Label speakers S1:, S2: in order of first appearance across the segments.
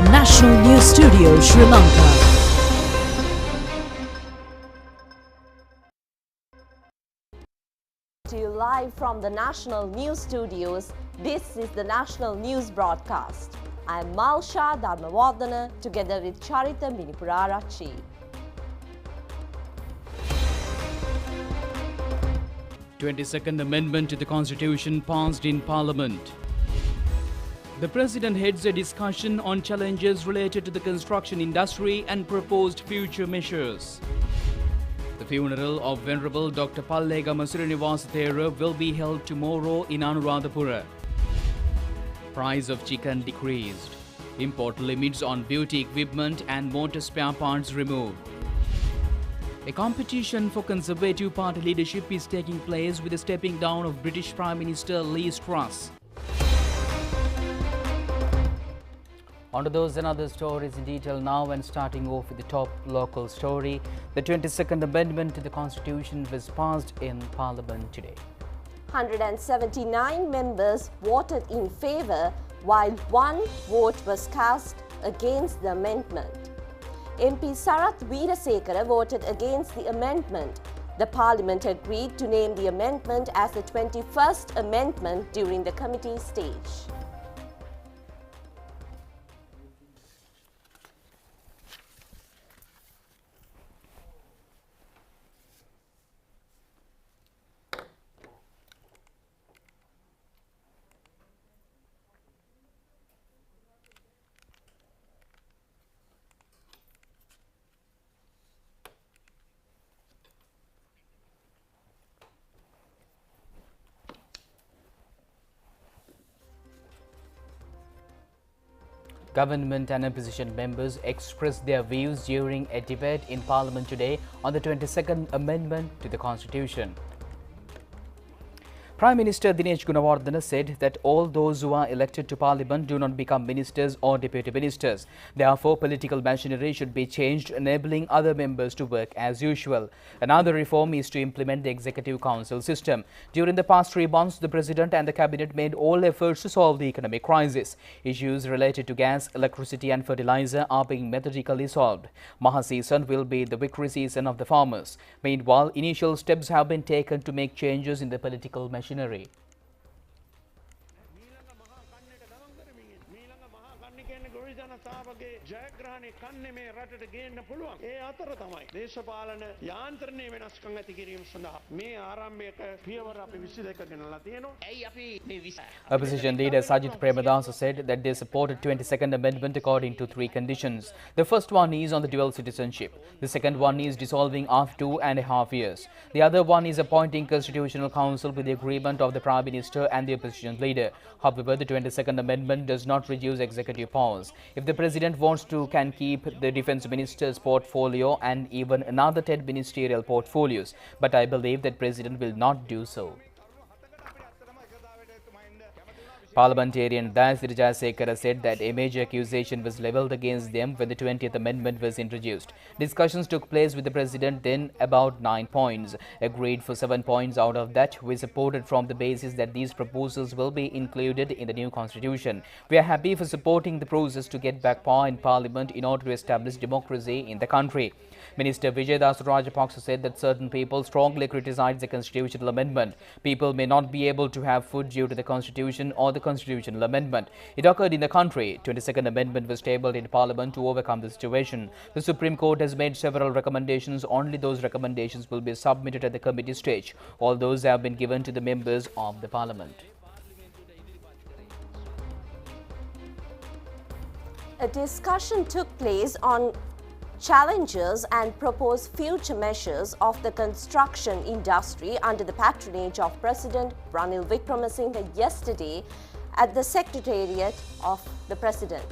S1: National News Studio, Sri Lanka.
S2: To you live from the National News Studios, this is the National News Broadcast. I am Malsha Dharmawardana together with Charita Minipurarachi.
S3: The 22nd Amendment to the Constitution passed in Parliament. The President heads a discussion on challenges related to the construction industry and proposed future measures. The funeral of Venerable Dr. Pallegama Srinivasa Thera will be held tomorrow in Anuradhapura. Price of chicken decreased. Import limits on beauty equipment and motor spare parts removed. A competition for Conservative Party leadership is taking place with the stepping down of British Prime Minister Liz Truss. On to those and other stories in detail now, and starting off with the top local story. The 22nd Amendment to the Constitution was passed in Parliament today.
S2: 179 members voted in favour while one vote was cast against the amendment. MP Sarath Weerasekara voted against the amendment. The Parliament agreed to name the amendment as the 21st Amendment during the committee stage.
S3: Government and opposition members expressed their views during a debate in Parliament today on the 22nd Amendment to the Constitution. Prime Minister Dinesh Gunawardena said that all those who are elected to Parliament do not become ministers or deputy ministers. Therefore, political machinery should be changed, enabling other members to work as usual. Another reform is to implement the Executive Council system. During the past 3 months, the President and the Cabinet made all efforts to solve the economic crisis. Issues related to gas, electricity and fertilizer are being methodically solved. Maha season will be the victory season of the farmers. Meanwhile, initial steps have been taken to make changes in the political machinery. Opposition leader Sajith Premadasa said that they supported 22nd Amendment according to 3 conditions. The first one is on the dual citizenship. The second one is dissolving after 2.5 years. The other one is appointing Constitutional Council with the agreement of the Prime Minister and the opposition leader. However, the 22nd Amendment does not reduce executive powers. If the President wants to, can keep the Defence Minister's portfolio and even another 10 ministerial portfolios. But I believe that President will not do so. Parliamentarian Dayasiri Jayasekara said that a major accusation was levelled against them when the 20th Amendment was introduced. Discussions took place with the President, then about 9 points. Agreed for 7 points out of that we supported from the basis that these proposals will be included in the new constitution. We are happy for supporting the process to get back power in Parliament in order to establish democracy in the country. Minister Vijaydas Rajapaksa said that certain people strongly criticized the constitutional amendment. People may not be able to have food due to the constitution or the constitutional amendment. It occurred in the country. 22nd Amendment was tabled in Parliament to overcome the situation. The Supreme Court has made several recommendations. Only those recommendations will be submitted at the committee stage. All those have been given to the members of the Parliament.
S2: A discussion took place on challenges and proposed future measures of the construction industry under the patronage of President Ranil Wickremesinghe yesterday at the Secretariat of the President.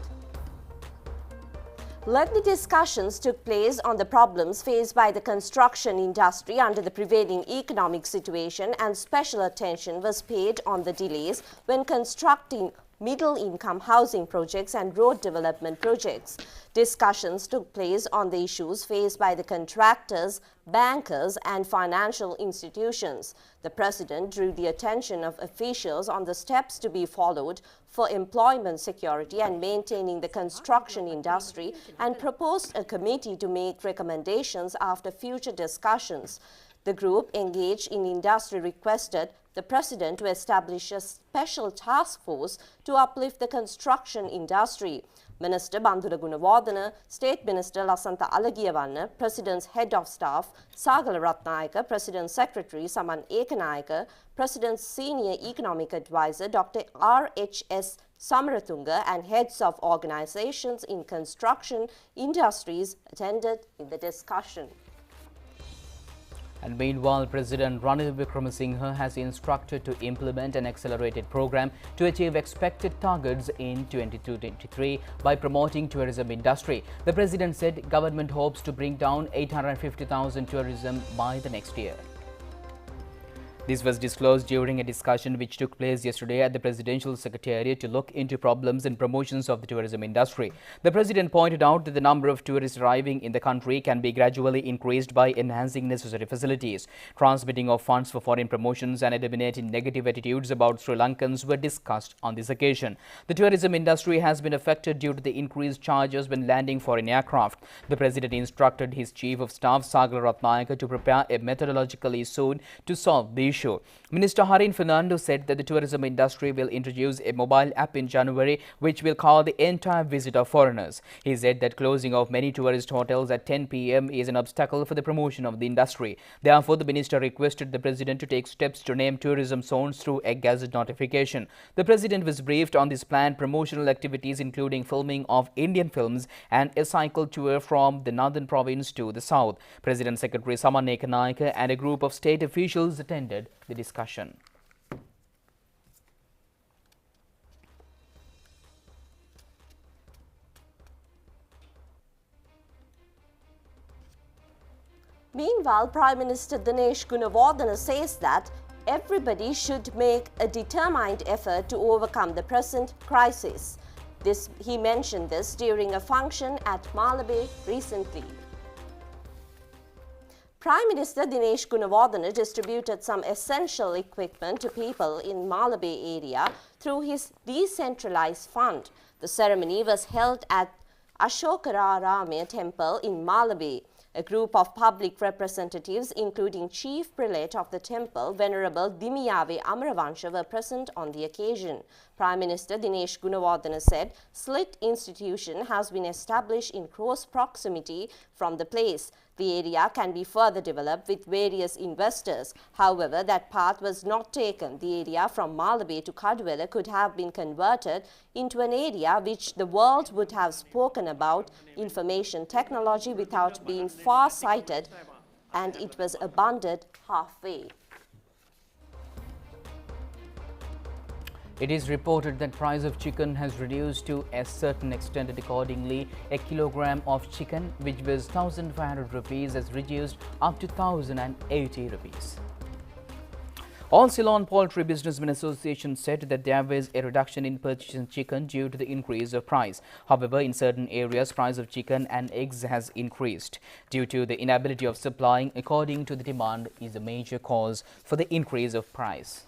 S2: Lengthy discussions took place on the problems faced by the construction industry under the prevailing economic situation, and special attention was paid on the delays when constructing middle-income housing projects and road development projects. Discussions took place on the issues faced by the contractors, bankers and financial institutions. The President drew the attention of officials on the steps to be followed for employment security and maintaining the construction industry and proposed a committee to make recommendations after future discussions. The group engaged in industry requested the President to establish a special task force to uplift the construction industry. Minister Bandula Gunawardena, State Minister Lasantha Alagiyawanna, President's Head of Staff Sagala Ratnayaka, President's Secretary Saman Ekanayaka, President's Senior Economic Advisor Dr. R.H.S. Samaratunga and heads of organizations in construction industries attended in the discussion.
S3: And meanwhile, President Ranil Wickremesinghe has instructed to implement an accelerated program to achieve expected targets in 2022-23 by promoting tourism industry. The President said government hopes to bring down 850,000 tourism by the next year. This was disclosed during a discussion which took place yesterday at the Presidential Secretariat to look into problems and promotions of the tourism industry. The President pointed out that the number of tourists arriving in the country can be gradually increased by enhancing necessary facilities. Transmitting of funds for foreign promotions and eliminating negative attitudes about Sri Lankans were discussed on this occasion. The tourism industry has been affected due to the increased charges when landing foreign aircraft. The President instructed his Chief of Staff Sagala Ratnayaka to prepare a methodologically soon to solve the issue. Minister Harin Fernando said that the tourism industry will introduce a mobile app in January which will call the entire visit of foreigners. He said that closing of many tourist hotels at 10 p.m. is an obstacle for the promotion of the industry. Therefore, the minister requested the President to take steps to name tourism zones through a gazette notification. The President was briefed on this planned promotional activities including filming of Indian films and a cycle tour from the northern province to the south. President Secretary Saman Ekanayaka and a group of state officials attended the discussion.
S2: Meanwhile, Prime Minister Dinesh Gunawardena says that everybody should make a determined effort to overcome the present crisis. He mentioned this during a function at Malabar recently. Prime Minister Dinesh Gunawardena distributed some essential equipment to people in Malabar area through his decentralized fund. The ceremony was held at Ashokararame Temple in Malabar. A group of public representatives, including Chief Prelate of the temple, Venerable Dimiyave Amaravansha, were present on the occasion. Prime Minister Dinesh Gunawardena said Slit institution has been established in close proximity from the place. The area can be further developed with various investors. However, that path was not taken. The area from Malabar to Kadwela could have been converted into an area which the world would have spoken about information technology without being far-sighted, and it was abandoned halfway.
S3: It is reported that price of chicken has reduced to a certain extent, and accordingly, a kilogram of chicken, which was 1,500 rupees, has reduced up to 1,080 rupees. All Ceylon Poultry Businessmen Association said that there was a reduction in purchasing chicken due to the increase of price. However, in certain areas, price of chicken and eggs has increased due to the inability of supplying according to the demand is a major cause for the increase of price.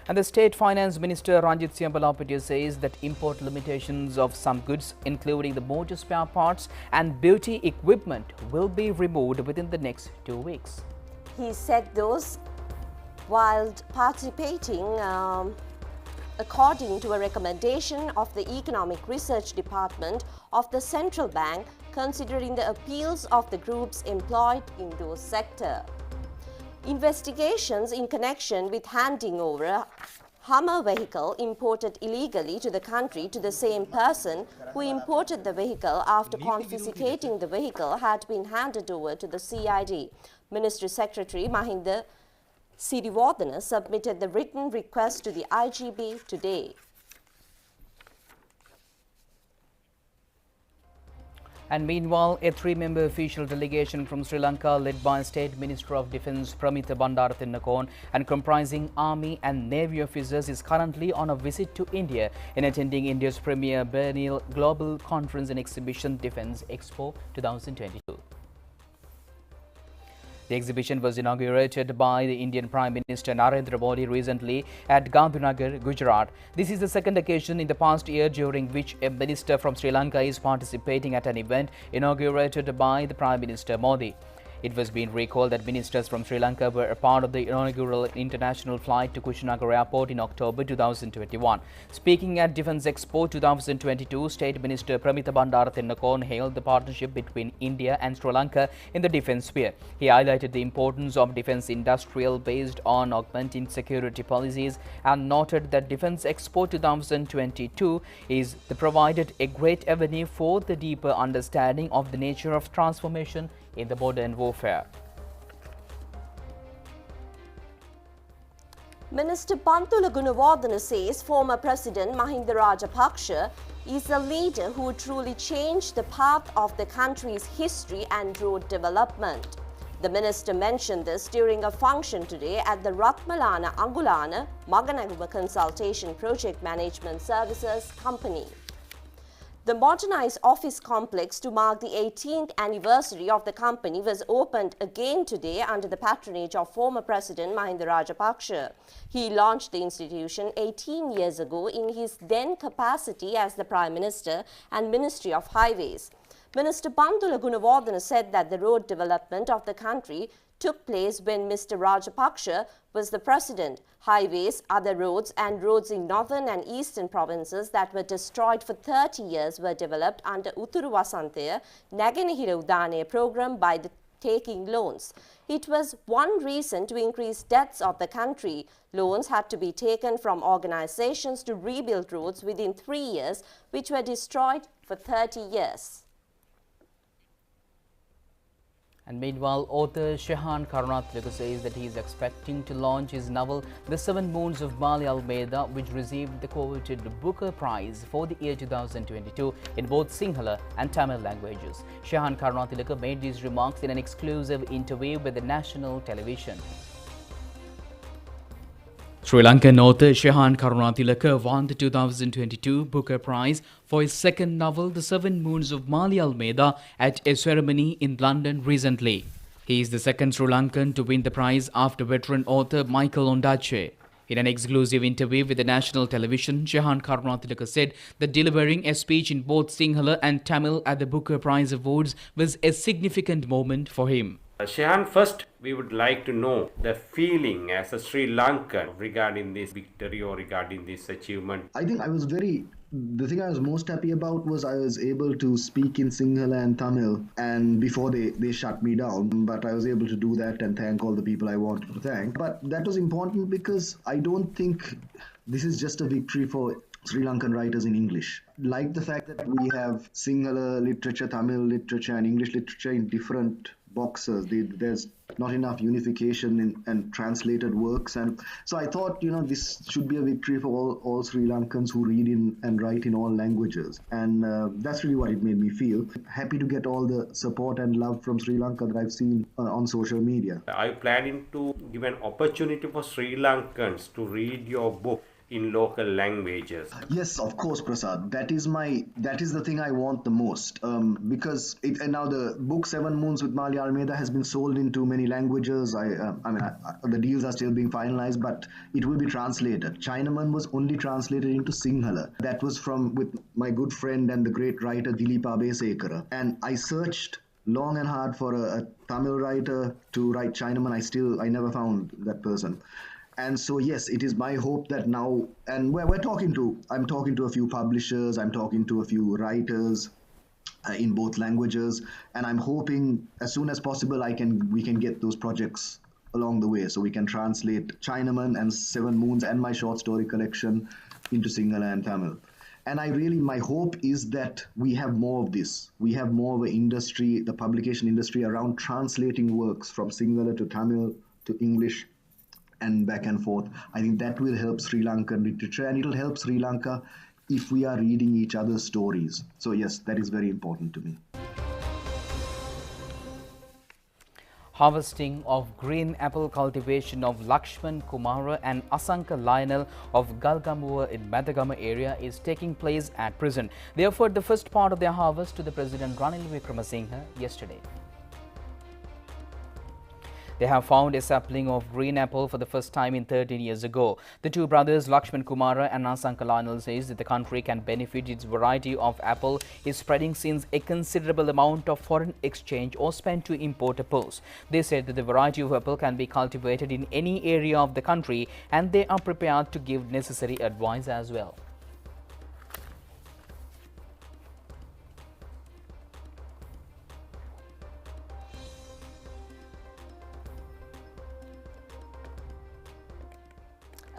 S3: And the State Finance Minister Ranjit Siambalapatia says that import limitations of some goods, including the motor spare parts and beauty equipment, will be removed within the next 2 weeks.
S2: He said those while participating according to a recommendation of the Economic Research Department of the Central Bank, considering the appeals of the groups employed in those sectors. Investigations in connection with handing over a Hummer vehicle imported illegally to the country to the same person who imported the vehicle after confiscating the vehicle had been handed over to the CID. Ministry Secretary Mahinda Siriwardena submitted the written request to the IGB today.
S3: And meanwhile, a three-member official delegation from Sri Lanka led by State Minister of Defence Pramita Bandarathinakone and comprising Army and Navy officers is currently on a visit to India in attending India's premier biennial global conference and exhibition Defence Expo 2022. The exhibition was inaugurated by the Indian Prime Minister Narendra Modi recently at Gandhinagar, Gujarat. This is the second occasion in the past year during which a minister from Sri Lanka is participating at an event inaugurated by the Prime Minister Modi. It was being recalled that ministers from Sri Lanka were a part of the inaugural international flight to Kushinagar Airport in October 2021. Speaking at Defence Expo 2022, State Minister Pramita Bandarathinakone hailed the partnership between India and Sri Lanka in the defence sphere. He highlighted the importance of defence industrial based on augmenting security policies and noted that Defence Expo 2022 is provided a great avenue for the deeper understanding of the nature of transformation in the modern warfare.
S2: Minister Pantula Gunawardena says former President Mahinda Rajapaksa is a leader who truly changed the path of the country's history and road development. The minister mentioned this during a function today at the Ratmalana Angulana Maganagwa Consultation Project Management Services Company. The modernized office complex to mark the 18th anniversary of the company was opened again today under the patronage of former President Mahinda Rajapaksa. He launched the institution 18 years ago in his then capacity as the Prime Minister and Ministry of Highways. Minister Pantula Gunawardena said that the road development of the country took place when Mr. Rajapaksa was the president. Highways, other roads and roads in northern and eastern provinces that were destroyed for 30 years were developed under Utturu Wasantaya Naganihira Udanaya program by taking loans. It was one reason to increase debts of the country. Loans had to be taken from organizations to rebuild roads within 3 years, which were destroyed for 30 years.
S3: And meanwhile, author Shehan Karunathilaka says that he is expecting to launch his novel The Seven Moons of Mali Almeida, which received the coveted Booker Prize for the year 2022 in both Sinhala and Tamil languages. Shehan Karunathilaka made these remarks in an exclusive interview with the national television. Sri Lankan author Shehan Karunathilaka won the 2022 Booker Prize for his second novel, The Seven Moons of Mali Almeida, at a ceremony in London recently. He is the second Sri Lankan to win the prize after veteran author Michael Ondaatje. In an exclusive interview with the national television, Shehan Karunathilaka said that delivering a speech in both Sinhala and Tamil at the Booker Prize Awards was a significant moment for him.
S4: Shehan, first we would like to know the feeling as a Sri Lankan regarding this victory or regarding this achievement.
S5: I think the thing I was most happy about was I was able to speak in Sinhala and Tamil, and before they shut me down, but I was able to do that and thank all the people I wanted to thank. But that was important because I don't think this is just a victory for Sri Lankan writers in English. Like the fact that we have Sinhala literature, Tamil literature and English literature in different boxes. There's not enough unification and translated works, and so I thought, this should be a victory for all Sri Lankans who read and write in all languages, and that's really what it made me feel. Happy to get all the support and love from Sri Lanka that I've seen on social media.
S4: Are you planning to give an opportunity for Sri Lankans to read your book in local languages?
S5: Yes, of course, Prasad. That is the thing I want the most, because and now the book Seven Moons with Mali Almeida has been sold in too many languages. The deals are still being finalized, but it will be translated. Chinaman was only translated into Sinhala. That was with my good friend and the great writer Dilipa Abesekara, and I searched long and hard for a Tamil writer to write Chinaman. I never found that person. And so, yes, it is my hope that now, and I'm talking to a few publishers, I'm talking to a few writers in both languages, and I'm hoping as soon as possible we can get those projects along the way, so we can translate Chinaman and Seven Moons and my short story collection into Sinhala and Tamil. And my hope is that we have more of this. We have more of an industry, the publication industry, around translating works from Sinhala to Tamil to English and back and forth. I think that will help Sri Lankan literature, and it'll help Sri Lanka if we are reading each other's stories. So yes, that is very important to me.
S3: Harvesting of green apple cultivation of Lakshman Kumara and Asanka Lionel of Galgamua in Madagama area is taking place at present. They offered the first part of their harvest to the President Ranil Wickremesinghe yesterday. They have found a sapling of green apple for the first time in 13 years ago. The two brothers Lakshman Kumara and Asanka Lionel says that the country can benefit its variety of apple is spreading since a considerable amount of foreign exchange was spent to import apples. They said that the variety of apple can be cultivated in any area of the country and they are prepared to give necessary advice as well.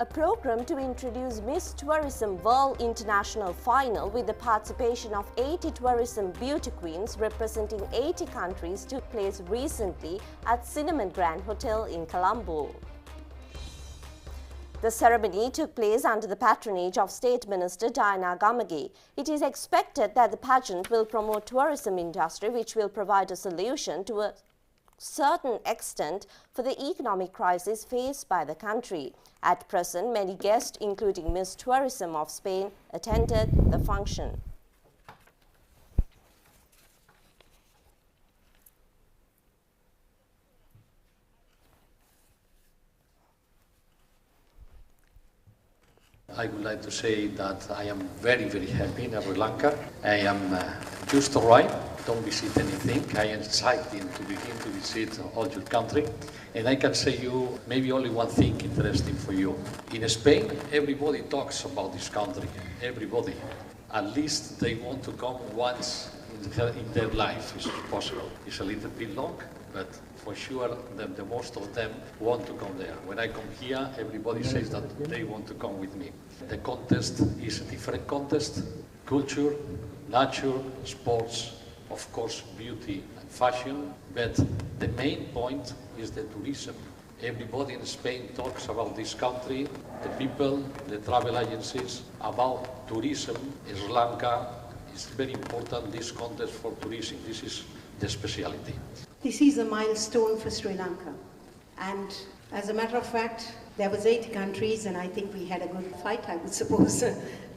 S2: A program to introduce Miss Tourism World International Final with the participation of 80 tourism beauty queens representing 80 countries took place recently at Cinnamon Grand Hotel in Colombo. The ceremony took place under the patronage of State Minister Diana Gamage. It is expected that the pageant will promote tourism industry which will provide a solution to a certain extent for the economic crisis faced by the country. At present, many guests, including Miss Tourism of Spain, attended the function.
S6: I would like to say that I am very, very happy in Sri Lanka. I am just arrived, don't visit anything. I am excited to begin to visit all your country. And I can say you maybe only one thing interesting for you. In Spain, everybody talks about this country, everybody. At least they want to come once in their life, if possible. It's a little bit long, but for sure the most of them want to come there. When I come here, everybody says that they want to come with me. The contest is a different contest: culture, nature, sports, of course beauty and fashion, but the main point is the tourism. Everybody in Spain talks about this country, the people, the travel agencies, about tourism. Sri Lanka is very important, this contest for tourism. This is the speciality.
S7: This is a milestone for Sri Lanka, and as a matter of fact, there was 80 countries, and I think we had a good fight, I would suppose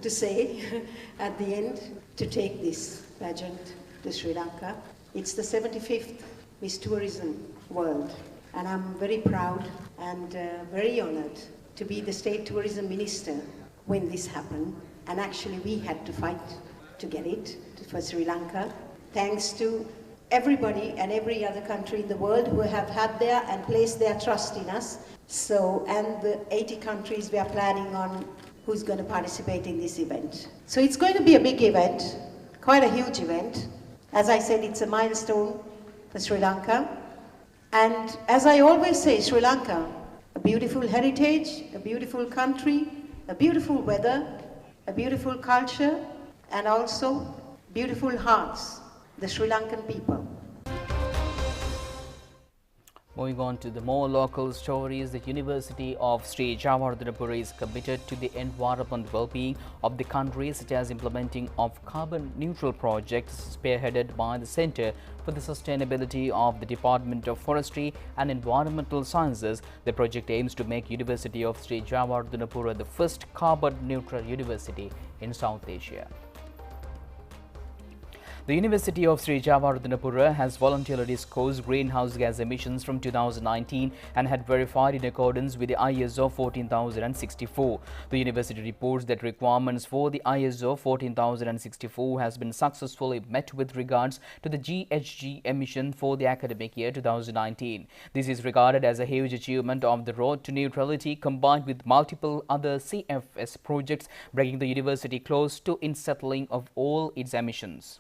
S7: to say, at the end, to take this pageant to Sri Lanka. It's the 75th Miss Tourism World, and I'm very proud and very honored to be the State Tourism Minister when this happened, and actually we had to fight to get it for Sri Lanka, thanks to everybody and every other country in the world who have had their and placed their trust in us. So, and the 80 countries we are planning on who's going to participate in this event. So it's going to be a big event, quite a huge event. As I said, it's a milestone for Sri Lanka. And as I always say, Sri Lanka, a beautiful heritage, a beautiful country, a beautiful weather, a beautiful culture, and also beautiful hearts, the Sri Lankan people.
S3: Moving on to the more local stories, the University of Sri Javardhanapura is committed to the environment well-being of the country, such as implementing of carbon-neutral projects spearheaded by the Centre for the Sustainability of the Department of Forestry and Environmental Sciences. The project aims to make University of Sri Javardhanapura the first carbon-neutral university in South Asia. The University of Sri Javardhanapura has voluntarily disclosed greenhouse gas emissions from 2019 and had verified in accordance with the ISO 14064. The university reports that requirements for the ISO 14064 has been successfully met with regards to the GHG emission for the academic year 2019. This is regarded as a huge achievement of the road to neutrality, combined with multiple other CFS projects, bringing the university close to in settling of all its emissions.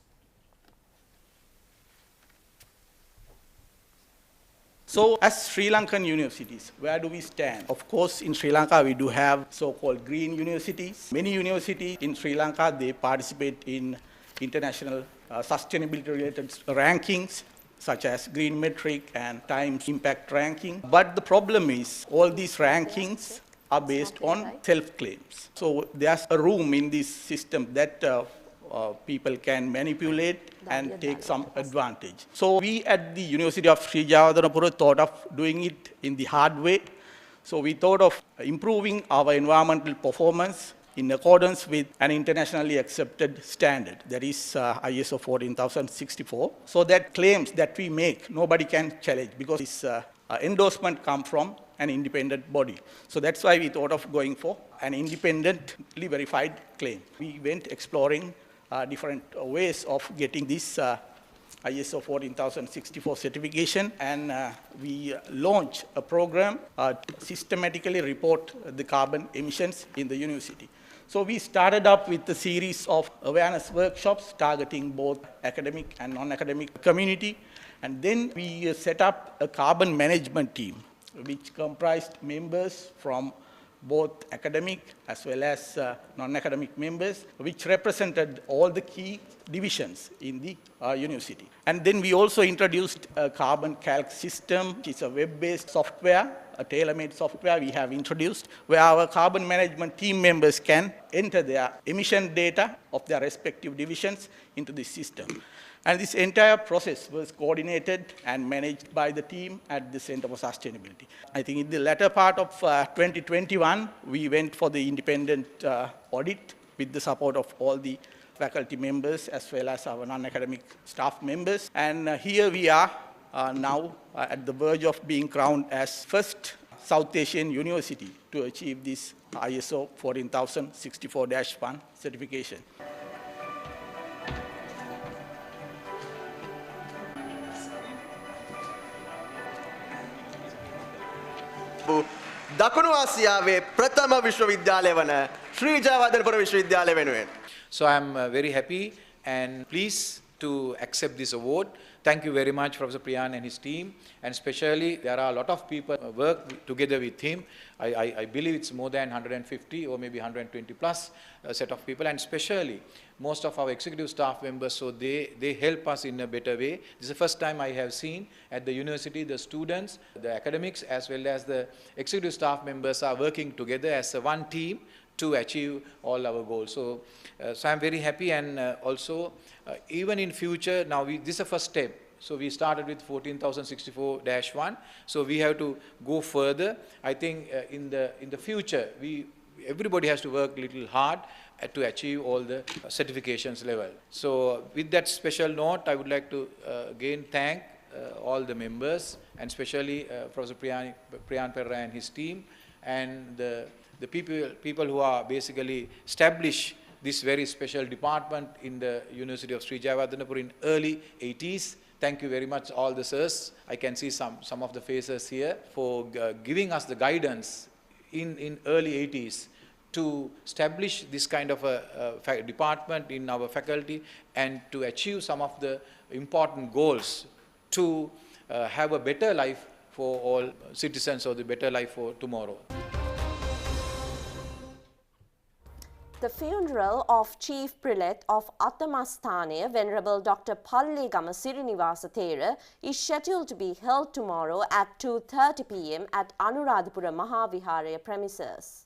S8: So, as Sri Lankan universities, where do we stand? Of course, in Sri Lanka, we do have so-called green universities. Many universities in Sri Lanka, they participate in international sustainability-related rankings, such as Green Metric and Times Impact Ranking. But the problem is, all these rankings are based on self-claims. So, there's a room in this system that people can manipulate and take some advantage. So we at the University of Sri Jawadanapura thought of doing it in the hard way. So we thought of improving our environmental performance in accordance with an internationally accepted standard, that is ISO 14064. So that claims that we make, nobody can challenge because this endorsement comes from an independent body. So that's why we thought of going for an independently verified claim. We went exploring different ways of getting this ISO 14064 certification, and we launched a program to systematically report the carbon emissions in the university. So we started up with a series of awareness workshops targeting both academic and non-academic community, and then we set up a carbon management team which comprised members from both academic as well as non-academic members, which represented all the key divisions in the university. And then we also introduced a carbon calc system, which is a web-based software, a tailor-made software we have introduced, where our carbon management team members can enter their emission data of their respective divisions into this system. And this entire process was coordinated and managed by the team at the Center for Sustainability. I think in the latter part of 2021, we went for the independent audit with the support of all the faculty members as well as our non-academic staff members. And here we are now at the verge of being crowned as first South Asian university to achieve this ISO 14064-1 certification.
S9: දකුණු ආසියාවේ ප්‍රථම විශ්වවිද්‍යාලය වන ශ්‍රී ජයවර්ධනපුර විශ්වවිද්‍යාලය වෙනුවෙන්.
S10: So I'm very happy and pleased to accept this award. Thank you very much, Professor Priyan and his team. And especially, there are a lot of people who work together with him. I believe it's more than 150 or maybe 120 plus set of people. And especially, most of our executive staff members, so they help us in a better way. This is the first time I have seen at the university, the students, the academics, as well as the executive staff members are working together as one team to achieve all our goals. So I'm very happy, and also even in future, now this is the first step. So we started with 14064-1. So we have to go further. I think in the future, everybody has to work a little hard to achieve all the certifications level. So with that special note, I would like to again thank all the members, and especially Professor Priyan Perra and his team, and the people who are basically established this very special department in the University of Sri Jayawardenepura in early 80s. Thank you very much, all the sirs. I can see some of the faces here for giving us the guidance in early 80s to establish this kind of a department in our faculty and to achieve some of the important goals to have a better life for all citizens, or the better life for tomorrow.
S2: The funeral of Chief Prelate of Athamasthane, Venerable Dr. Pallegama Sirinivasa Thera, is scheduled to be held tomorrow at 2:30 p.m. at Anuradhapura Mahaviharaya premises.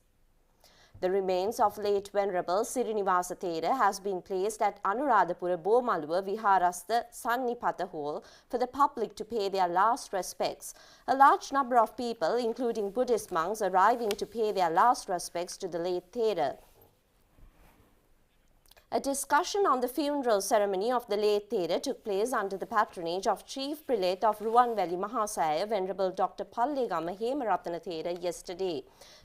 S2: The remains of late Venerable Sirinivasa Thera has been placed at Anuradhapura Bomaluwa Viharastha Sannipatha Hall for the public to pay their last respects. A large number of people, including Buddhist monks, arriving to pay their last respects to the late Thera. A discussion on the funeral ceremony of the late Thera took place under the patronage of Chief Prelate of Ruwanwali Mahasaya, Venerable Dr. Pallegama Hemarathana Thera yesterday.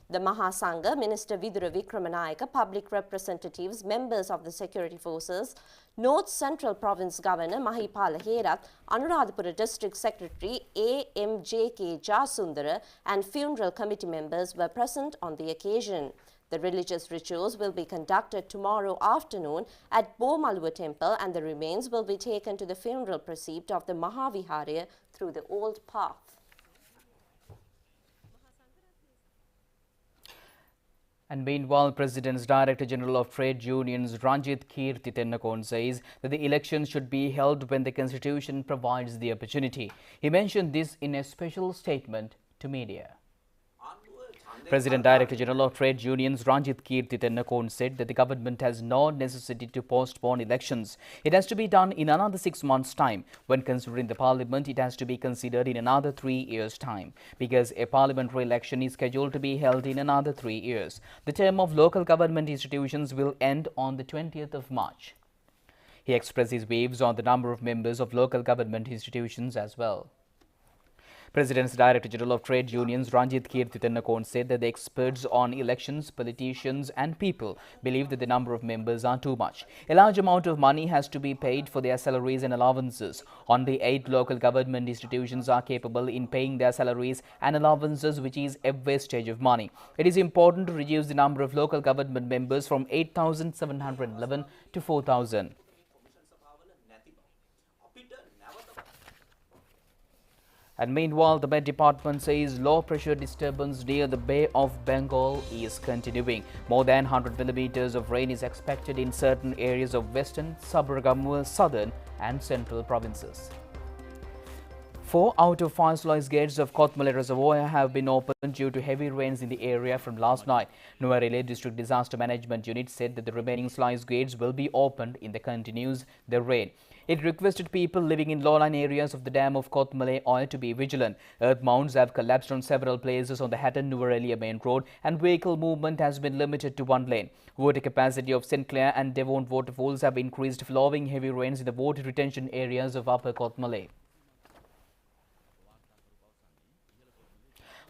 S2: The Mahasangha, Minister Vidura Vikramanayaka, public representatives, members of the security forces, North Central Province Governor Mahipala Herath, Anuradhapura District Secretary A.M.J.K. Jasundara and funeral committee members were present on the occasion. The religious rituals will be conducted tomorrow afternoon at Bomaluwa Temple, and the remains will be taken to the funeral precinct of the Mahaviharaya through the old path.
S3: And meanwhile, President's Director General of Trade Unions Ranjit Kirti Tennakon says that the elections should be held when the Constitution provides the opportunity. He mentioned this in a special statement to media. President Director General of Trade Unions Ranjit Kirti Tennakon said that the government has no necessity to postpone elections. It has to be done in another 6 months' time. When considering the parliament, it has to be considered in another 3 years' time, because a parliamentary election is scheduled to be held in another 3 years. The term of local government institutions will end on the 20th of March. He expressed his views on the number of members of local government institutions as well. President's Director General of Trade Unions Ranjit Kirti Tennakon said that the experts on elections, politicians and people believe that the number of members are too much. A large amount of money has to be paid for their salaries and allowances. Only 8 local government institutions are capable in paying their salaries and allowances, which is a wastage of money. It is important to reduce the number of local government members from 8,711 to 4,000. And meanwhile, the Met Department says low-pressure disturbance near the Bay of Bengal is continuing. More than 100 millimeters of rain is expected in certain areas of western, suburban, southern and central provinces. 4 out of 5 sluice gates of Kothmale Reservoir have been opened due to heavy rains in the area from last night. Nuwara District Disaster Management Unit said that the remaining sluice gates will be opened in the continues the rain. It requested people living in low-lying areas of the dam of Kothmale Oil to be vigilant. Earth mounds have collapsed on several places on the Hatton-Nuwara main road, and vehicle movement has been limited to 1 lane. Water capacity of St. Clair and Devon waterfalls have increased following heavy rains in the water retention areas of Upper Kothmale.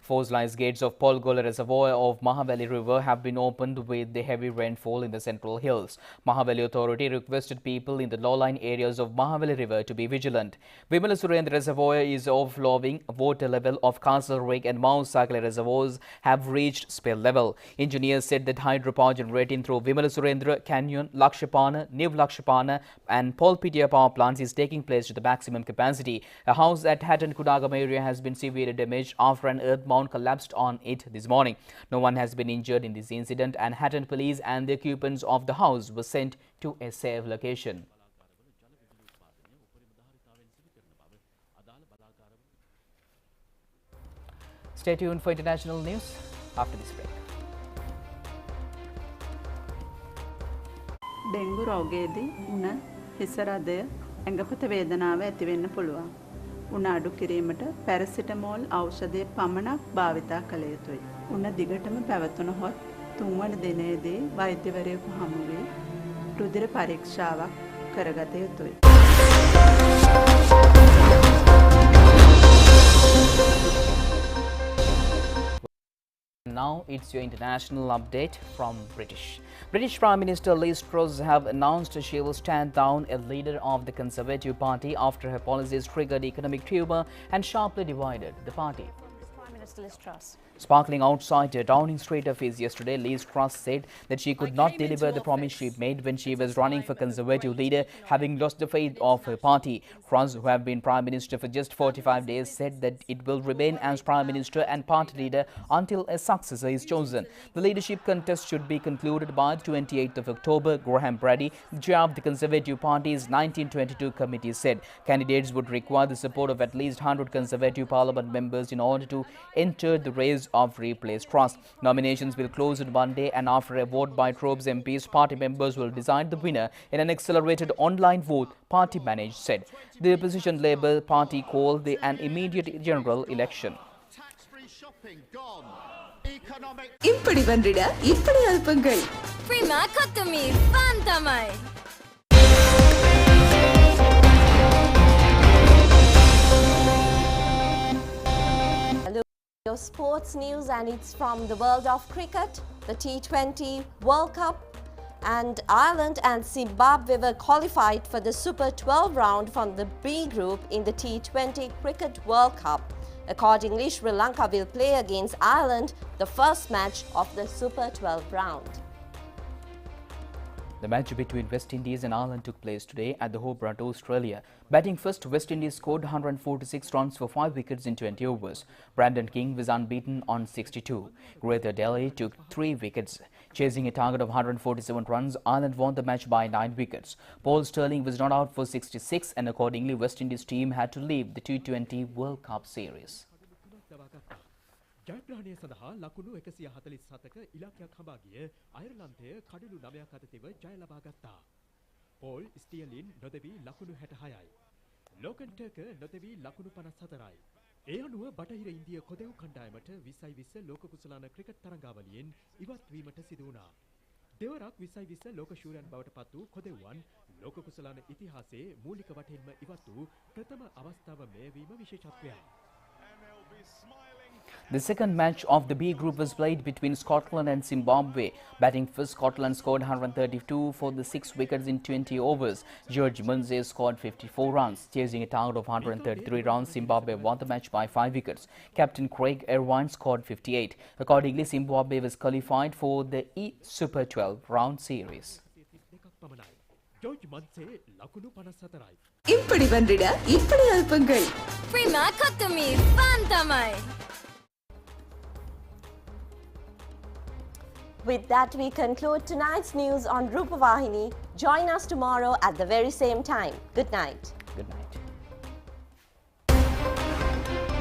S3: 4 sluice gates of Polgola Reservoir of Mahavali River have been opened with the heavy rainfall in the central hills. Mahavali Authority requested people in the low-lying areas of Mahavali River to be vigilant. Vimala Surendra Reservoir is overflowing. Water level of Castle Lake and Mount Sakale reservoirs have reached spill level. Engineers said that hydropower generating through Vimala Surendra, Canyon, Lakshapana, Niv Lakshapana and Polpitia power plants is taking place to the maximum capacity. A house at Hatton Kudagam area has been severely damaged after an earth mount collapsed on it this morning. No one has been injured in this incident, and Hatton police and the occupants of the house were sent to a safe location. Stay tuned for international news after this break.
S11: Dengue රෝගයේදී උණ හිසරදය ඇඟපත වේදනාව ඇති වෙන්න පුළුවන්. උණ අඩු කිරීමට පැරසිටමෝල් ඖෂධය පමණක් භාවිතා කළ යුතුයි. උණ දිගටම පැවතුනහොත් 3 වන දිනේදී වෛද්‍යවරයෙකු හමු වී රුධිර පරීක්ෂාවක් කරගත යුතුයි.
S3: Now it's your international update from British Prime Minister Liz Truss have announced she will stand down as leader of the Conservative Party after her policies triggered economic tumour and sharply divided the party.
S2: Prime Minister Liz Truss.
S3: Sparkling outside a Downing Street office yesterday, Liz Truss said that she could not deliver the promise she made when she was running for Conservative leader, having lost the faith of her party. Truss, who have been Prime Minister for just 45 days, said that it will remain as Prime Minister and party leader until a successor is chosen. The leadership contest should be concluded by the 28th of October. Graham Brady, the chair of the Conservative Party's 1922 committee, said candidates would require the support of at least 100 Conservative Parliament members in order to enter the race of replace Truss. Nominations will close on Monday, and after a vote by Trobes MPs, party members will decide the winner in an accelerated online vote, party managed said. The opposition Labour Party called an immediate general election.
S12: இப்படி வந்திட இப்படி அல்பங்கள்
S13: Prima Kotomi Fantamai.
S2: Your sports news, and it's from the world of cricket. The T20 World Cup, and Ireland and Zimbabwe were qualified for the Super 12 round from the B group in the T20 Cricket World Cup. Accordingly, Sri Lanka will play against Ireland, the first match of the Super 12 round.
S3: The match between West Indies and Ireland took place today at the Hobart, Australia. Batting first, West Indies scored 146 runs for 5 wickets in 20 overs. Brandon King was unbeaten on 62. Greater Delhi took 3 wickets. Chasing a target of 147 runs, Ireland won the match by 9 wickets. Paul Stirling was not out for 66, and accordingly West Indies team had to leave the T20 World Cup series.
S14: ජයග්‍රහණය සඳහා ලකුණු 147ක ඉලක්කයක් හඹා ගිය අයර්ලන්තය කඩලු 9ක් අතතිව ජය ලබා ගත්තා. Paul ස්ටියලින් නොදෙවි ලකුණු 66යි. ලෝකන් ටර්ක නොදෙවි ලකුණු 54යි. ඒ අනුව බටහිර ඉන්දිය කොදෙව් කණ්ඩායමට 2020 ලෝක කුසලාන ක්‍රිකට් තරඟාවලියෙන් ඉවත් වීමට සිදු වුණා. දෙවරක් 2020 ලෝක ශූරයන් බවට පත් වූ කොදෙව්වන් ලෝක කුසලාන ඉතිහාසයේ මූලික වශයෙන්ම ඉවත් වූ ප්‍රථම අවස්ථාව මේ වීම විශේෂත්වයක්.
S3: The second match of the B group was played between Scotland and Zimbabwe. Batting first, Scotland scored 132 for the 6 wickets in 20 overs. George Munze scored 54 runs. Chasing a target of 133 runs, Zimbabwe won the match by 5 wickets. Captain Craig Irvine scored 58. Accordingly, Zimbabwe was qualified for the E-Super 12 round series.
S14: George Munze ලකුණු 54යි.
S12: இப்படி வந்திட இப்படி அல்பங்கள்.
S13: Prima කොතුමි fun තමයි.
S2: With that, we conclude tonight's news on Rupavahini. Join us tomorrow at the very same time. Good night.
S3: Good night.